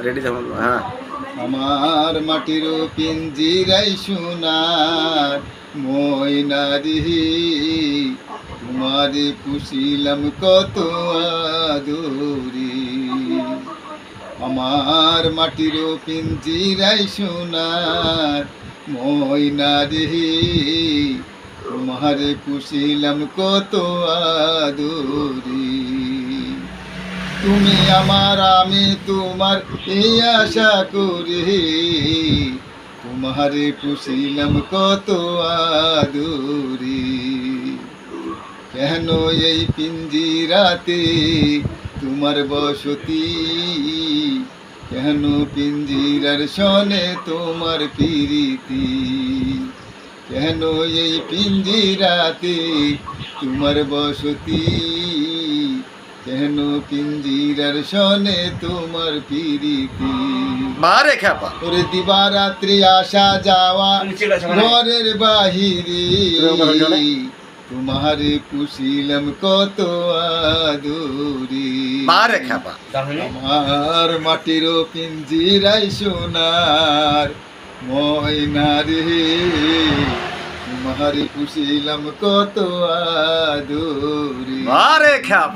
Ready যখন হ্যাঁ। আমার মাটির পিঞ্জিরাই সোনার ময়নারি, তোমারে পুষিলাম কত আদরি। আমার মাটির পিঞ্জিরাই সোনার ময়নারি, তোমারে পুষিলাম কত আদরি। তুমি আমার আমি তোমার এই আশা করি, তোমারে পুষিলাম কত আদরি। কেন এই পিঞ্জিরাতে তোমার বসতি, কেন পিঞ্জিরার সনে তোমার প্রীতি, কেন এই পিঞ্জিরাতে তোমার বসতি, কেন পিঞ্জিরার সনে তোমার প্রীতি। বারে খ্যাপা ওরে দিবারাত্রি আসা যাওয়া ঘরের বাহিরে, তোমারে পুষিলাম কত আদরি। বারে খ্যাপা আমার মাটির পিঞ্জিরাই সোনার ময়নারে, তোমারে পুষিলাম কত আদরি। বারে খ্যাপা।